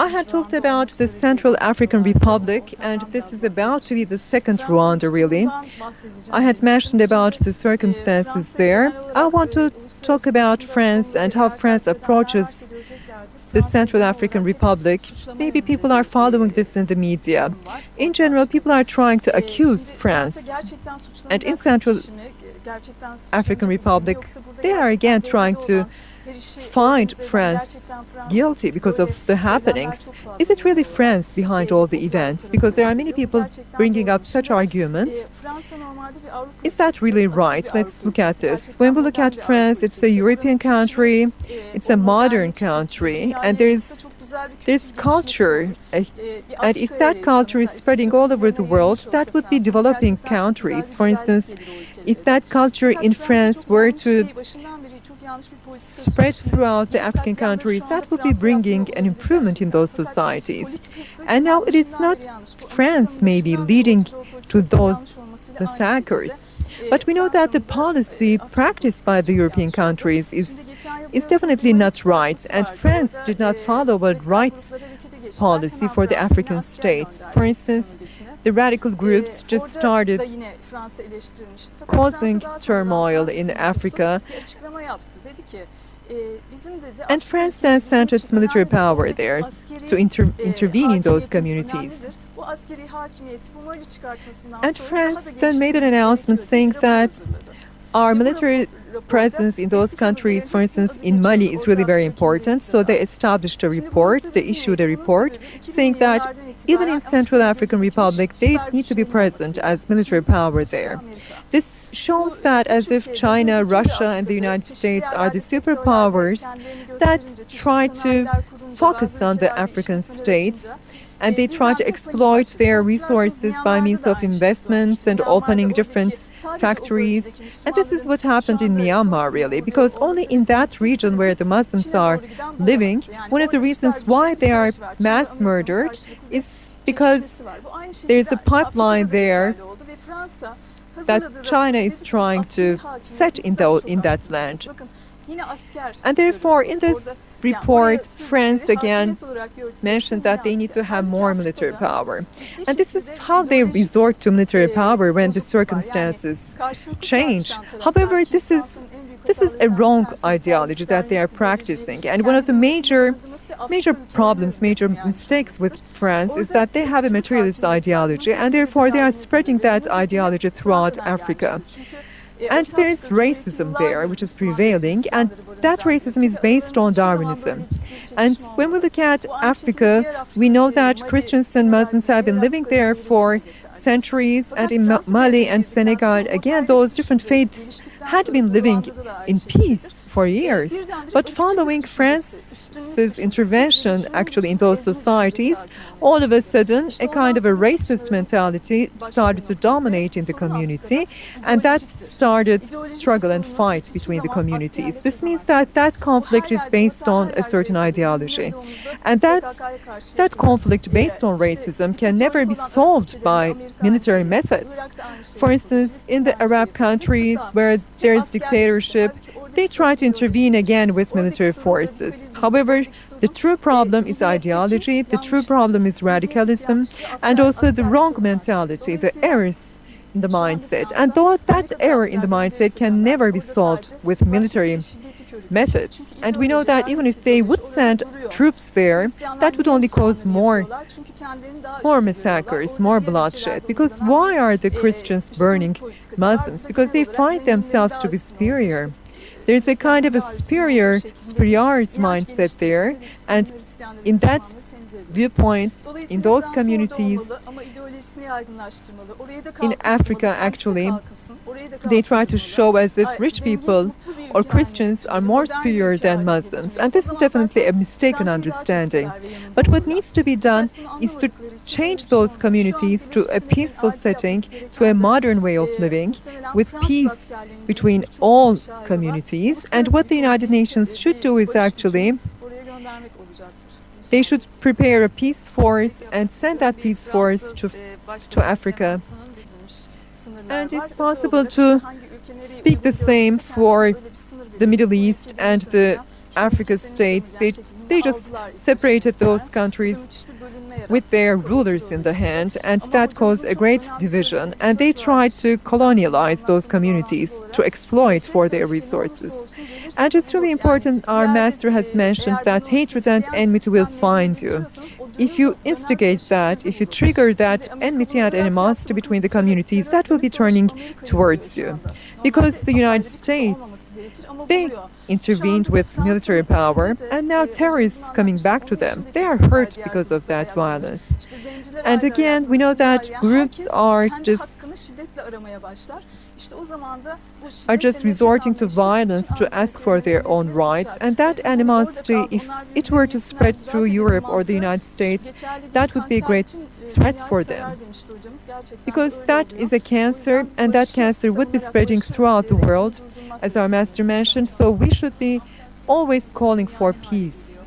I had talked about the Central African Republic, and this is about to be the second Rwanda, really. I had mentioned about the circumstances there. I want to talk about France and how France approaches the Central African Republic. Maybe people are following this in the media. In general, people are trying to accuse France. And in Central African Republic, they are again trying to find France guilty because of the happenings. Is it really France behind all the events? Because there are many people bringing up such arguments. Is that really right? Let's look at this. When we look at France, it's a European country, it's a modern country, and there's culture. And if that culture is spreading all over the world, that would be developing countries. For instance, if that culture in France were to spread throughout the African countries, that would be bringing an improvement in those societies. And now it is not France maybe leading to those massacres, but we know that the policy practiced by the European countries is definitely not right, and France did not follow a right policy for the African states. For instance, the radical groups just started causing turmoil in Africa, and France then sent its military power there to intervene in those communities. And France then made an announcement saying that our military presence in those countries, for instance, in Mali, is really very important. So they established a report, they issued a report saying that even in Central African Republic, they need to be present as military power there. This shows that as if China, Russia, and the United States are the superpowers that try to focus on the African states, and they try to exploit their resources by means of investments and opening different factories. And this is what happened in Myanmar, really, because only in that region where the Muslims are living, one of the reasons why they are mass murdered is because there's a pipeline there that China is trying to set in that land. And therefore, in this report, France again mentioned that they need to have more military power. And this is how they resort to military power when the circumstances change. However, this is a wrong ideology that they are practicing. And one of the major problems, major mistakes with France is that they have a materialist ideology, and therefore they are spreading that ideology throughout Africa. And there is racism there, which is prevailing, and that racism is based on Darwinism. And when we look at Africa, we know that Christians and Muslims have been living there for centuries, and in Mali and Senegal, again, those different faiths had been living in peace for years. But following France's intervention, actually, in those societies, all of a sudden, a kind of a racist mentality started to dominate in the community, and that started struggle and fight between the communities. This means that that conflict is based on a certain ideology. And that conflict based on racism can never be solved by military methods. For instance, in the Arab countries where there is dictatorship, they try to intervene again with military forces. However, the true problem is ideology, the true problem is radicalism, and also the wrong mentality, the errors in the mindset. And though that error in the mindset can never be solved with military methods. And we know that even if they would send troops there, that would only cause more massacres, more bloodshed. Because why are the Christians burning Muslims? Because they find themselves to be superior. There's a kind of a superiority mindset there, and in that viewpoint, in those communities, in Africa actually, they try to show as if rich people or Christians are more superior than Muslims. And this is definitely a mistaken understanding. But what needs to be done is to change those communities to a peaceful setting, to a modern way of living, with peace between all communities. And what the United Nations should do is actually, they should prepare a peace force and send that peace force to Africa. And it's possible to speak the same for the Middle East and the Africa states, they just separated those countries with their rulers in the hand, and that caused a great division. And they tried to colonialize those communities to exploit for their resources. And it's really important, our master has mentioned that hatred and enmity will find you. If you instigate that, if you trigger that enmity and animosity between the communities, that will be turning towards you. Because the United States, they intervened with military power, and now terrorists coming back to them. They are hurt because of that violence. And again, we know that groups are just resorting to violence to ask for their own rights. And that animosity, if it were to spread through Europe or the United States, that would be a great threat for them. Because that is a cancer, and that cancer would be spreading throughout the world, as our master mentioned. So we should be always calling for peace.